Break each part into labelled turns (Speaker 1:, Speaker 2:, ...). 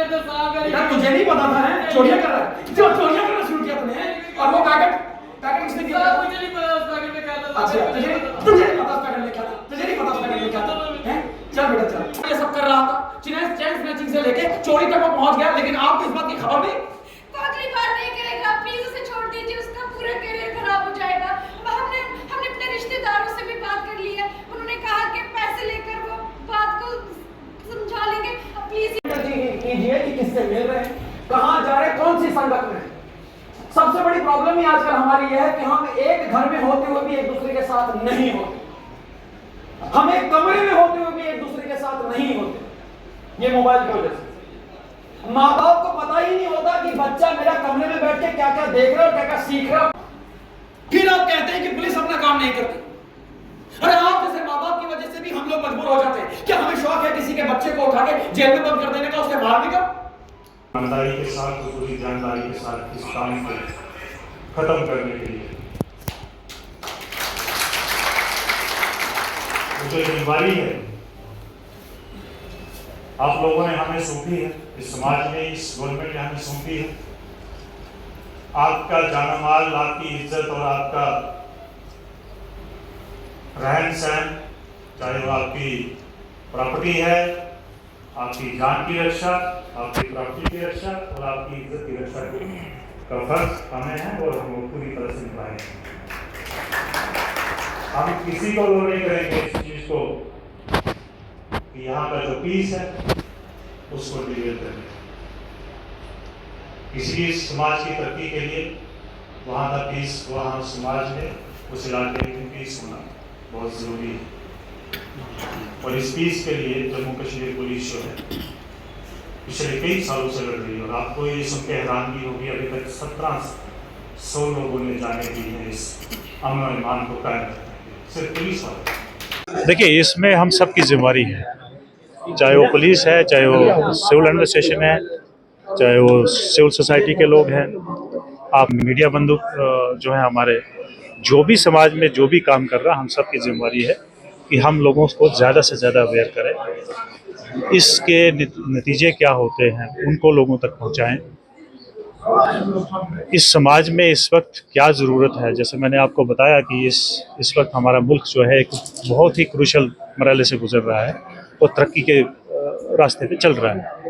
Speaker 1: बेटा तुझे नहीं पता था है चोरियां कर रहा है, जो चोरियां करना शुरू किया तूने। और वो पैकेट पैकेट किसने दिया?
Speaker 2: मुझे नहीं पता उस पैकेट में क्या था।
Speaker 1: अच्छा तुझे नहीं पता उस पैकेट में क्या था? तुझे नहीं पता उस पैकेट में क्या था? हैं चल बेटा चल। ये सब कर रहा था, चेन स्नैचिंग से लेके चोरी तक वो पहुंच गया, लेकिन आपको इस बात की खबर नहीं।
Speaker 3: वो अगली बार नहीं करेगा, प्लीज उसे छोड़ दीजिए, उसका पूरा करियर खराब हो जाएगा। हमने अपने रिश्तेदारों से भी बात कर ली है, उन्होंने कहा कि पैसे लेकर वो बात को समझा लेंगे। प्लीज
Speaker 1: कीजिए कि किससे मिल रहे हैं, कहां जा रहे हैं, कौन सी संगत में। सबसे बड़ी प्रॉब्लम ही आजकल हमारी यह है कि हम एक घर में होते हुए भी एक दूसरे के साथ नहीं होते, हम एक कमरे में होते हुए भी एक दूसरे के साथ नहीं होते, ये मोबाइल की वजह से। माँ बाप को पता ही नहीं होता कि बच्चा मेरा कमरे में बैठ के क्या क्या देख रहा है और क्या क्या सीख रहा है। फिर आप कहते हैं कि पुलिस अपना काम नहीं करती। अरे आप जैसे माँ बाप की वजह से भी हम लोग मजबूर हो जाते हैं। क्या हमें शौक है किसी के बच्चे को उठा के जेल में बंद कर देने का, उसके मारने का?
Speaker 4: ईमानदारी के साथ और पूरी ईमानदारी के साथ इस काम को खत्म करने के लिए जो जिम्मेदारी है आप लोगों ने हमें सौंपी है, इस समाज ने, इस गवर्नमेंट ने हमें सौंपी है। आपका जान माल, आपकी इज्जत और आपका रहन सहन, चाहे वो आपकी प्रॉपर्टी है, आपकी जान की रक्षा, आपकी प्रॉपर्टी की रक्षा और आपकी इज्जत की रक्षा का फर्ज हमें है और हम वो पूरी तरह से निभाएंगे। हम किसी को वो नहीं करेंगे इस चीज को कि यहाँ का जो पीस है उसको डिवेल करेंगे। इसलिए समाज की तरक्की के लिए वहाँ का पीस, वहाँ समाज में उस इलाके में पीस होना बहुत ज़रूरी है। और इस पीस के लिए जम्मू कश्मीर पुलिस जो है पिछले कई सालों से लड़ रही है। और आपको ये सुन के हैरानगी होगी, अभी तक 1700 लोगों ने जाने दी है इस अमन और ईमान को कायम रखने के लिए, सिर्फ पुलिस वाले। देखिए, इसमें हम सबकी जिम्मेदारी है, चाहे वो पुलिस है, चाहे वो सिविल एडमिनिस्ट्रेशन है, चाहे वो सिविल सोसाइटी के लोग हैं, आप मीडिया बंधु जो है हमारे, जो भी समाज में जो भी काम कर रहा है, हम सबकी जिम्मेदारी है कि हम लोगों को ज़्यादा से ज़्यादा अवेयर करें, इसके नतीजे क्या होते हैं उनको लोगों तक पहुंचाएं। इस समाज में इस वक्त क्या ज़रूरत है, जैसे मैंने आपको बताया कि इस वक्त हमारा मुल्क जो है एक बहुत ही क्रूशल मरहले से गुजर रहा है और तरक्की के रास्ते पे चल रहा है।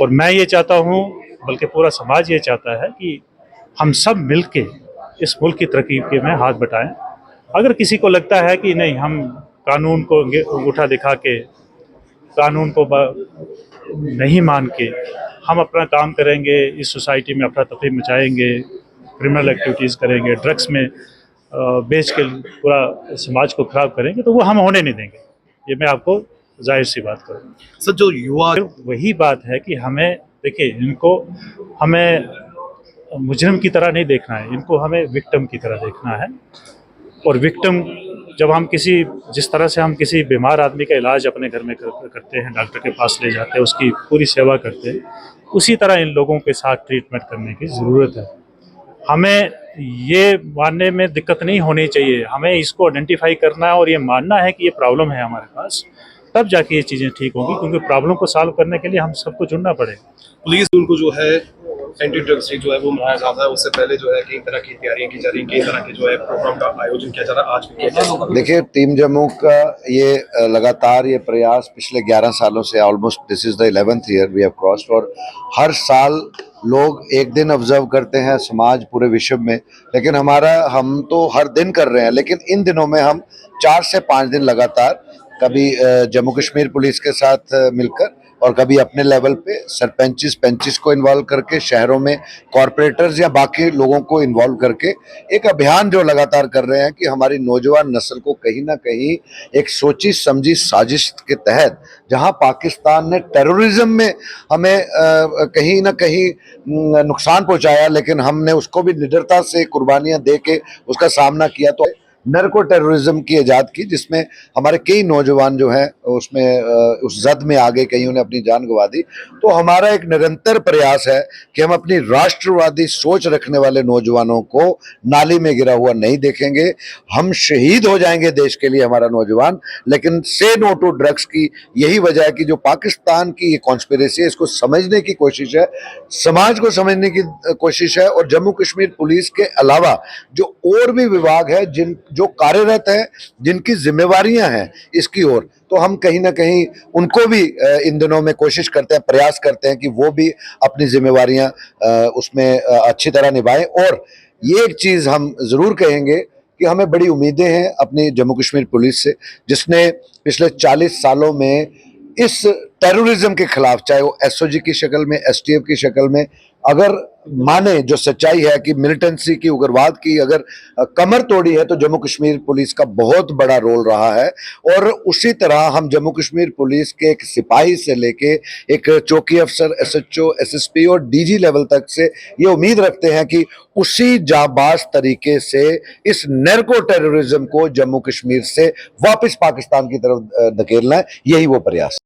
Speaker 4: और मैं ये चाहता हूँ, बल्कि पूरा समाज ये चाहता है कि हम सब मिलके इस मुल्क की तरक्की के में हाथ बटाएं। अगर किसी को लगता है कि नहीं, हम कानून को अंगूठा दिखा के, कानून को नहीं मान के हम अपना काम करेंगे, इस सोसाइटी में अफरा तफरी मचाएंगे, क्रिमिनल एक्टिविटीज़ करेंगे, ड्रग्स में बेच के पूरा समाज को ख़राब करेंगे, तो वो हम होने नहीं देंगे। ये मैं आपको जाहिर सी बात करूँ।
Speaker 5: सर, जो युवा,
Speaker 4: वही बात है कि हमें, देखिए, इनको हमें मुजरिम की तरह नहीं देखना है, इनको हमें विक्टिम की तरह देखना है। और विक्टिम जब हम जिस तरह से हम किसी बीमार आदमी का इलाज अपने घर में करते हैं, डॉक्टर के पास ले जाते हैं, उसकी पूरी सेवा करते हैं, उसी तरह इन लोगों के साथ ट्रीटमेंट करने की ज़रूरत है। हमें ये मानने में दिक्कत नहीं होनी चाहिए, हमें इसको आइडेंटिफाई करना है और ये मानना है कि ये प्रॉब्लम है हमारे पास, तब जाके ये चीज़ें ठीक होंगी, क्योंकि प्रॉब्लम को सॉल्व करने के लिए हम सबको जुड़ना पड़ेगा।
Speaker 5: पुलिस उनको जो है एंटी ड्रग्स डे जो है वो मनाया जाता है, उससे पहले जो है कई तरह की तैयारियां की जा रही हैं, कई तरह के जो है प्रोग्राम का आयोजन किया जा रहा है। आज भी किया जा रहा है।
Speaker 6: देखिए, टीम जम्मू का ये लगातार ये प्रयास पिछले 11 सालों से, almost this is the 11th year we have crossed, और हर साल लोग एक दिन ऑब्जर्व करते हैं समाज पूरे विश्व में, लेकिन हम तो हर दिन कर रहे हैं, लेकिन इन दिनों में हम 4 से 5 दिन लगातार, कभी जम्मू कश्मीर पुलिस के साथ मिलकर और कभी अपने लेवल पे सरपंच को इन्वॉल्व करके, शहरों में कॉरपोरेटर्स या बाकी लोगों को इन्वॉल्व करके एक अभियान जो लगातार कर रहे हैं कि हमारी नौजवान नस्ल को कहीं ना कहीं एक सोची समझी साजिश के तहत, जहां पाकिस्तान ने टेररिज्म में हमें कहीं ना कहीं नुकसान पहुंचाया, लेकिन हमने उसको भी निडरता से कुर्बानियां दे के उसका सामना किया, तो नर्को टेररिज्म की इजाद की, जिसमें हमारे कई नौजवान जो हैं उसमें उस जद में आ गए, कईयों ने अपनी जान गंवा दी। तो हमारा एक निरंतर प्रयास है कि हम अपनी राष्ट्रवादी सोच रखने वाले नौजवानों को नाली में गिरा हुआ नहीं देखेंगे। हम शहीद हो जाएंगे देश के लिए हमारा नौजवान, लेकिन से नो टू ड्रग्स की यही वजह है कि जो पाकिस्तान की ये कॉन्स्पिरेसी है, इसको समझने की कोशिश है, समाज को समझने की कोशिश है। और जम्मू कश्मीर पुलिस के अलावा जो और भी विभाग है जो कार्यरत है, जिनकी जिम्मेवारियां हैं इसकी ओर, तो हम कहीं ना कहीं उनको भी इन दिनों में कोशिश करते हैं, प्रयास करते हैं कि वो भी अपनी जिम्मेवारियां उसमें अच्छी तरह निभाएं। और ये एक चीज़ हम ज़रूर कहेंगे कि हमें बड़ी उम्मीदें हैं अपनी जम्मू कश्मीर पुलिस से, जिसने पिछले 40 सालों में इस टेररिज्म के खिलाफ, चाहे वो एसओजी की शक्ल में, एसटीएफ की शक्ल में, अगर माने जो सच्चाई है कि मिलिटेंसी की, उग्रवाद की अगर कमर तोड़ी है, तो जम्मू कश्मीर पुलिस का बहुत बड़ा रोल रहा है। और उसी तरह हम जम्मू कश्मीर पुलिस के एक सिपाही से लेके एक चौकी अफसर, एसएचओ, एसएसपी और डीजी लेवल तक से ये उम्मीद रखते हैं कि उसी जाबाज तरीके से इस नैर्को टेररिज्म को जम्मू कश्मीर से वापस पाकिस्तान की तरफ धकेलना है। यही वो प्रयास।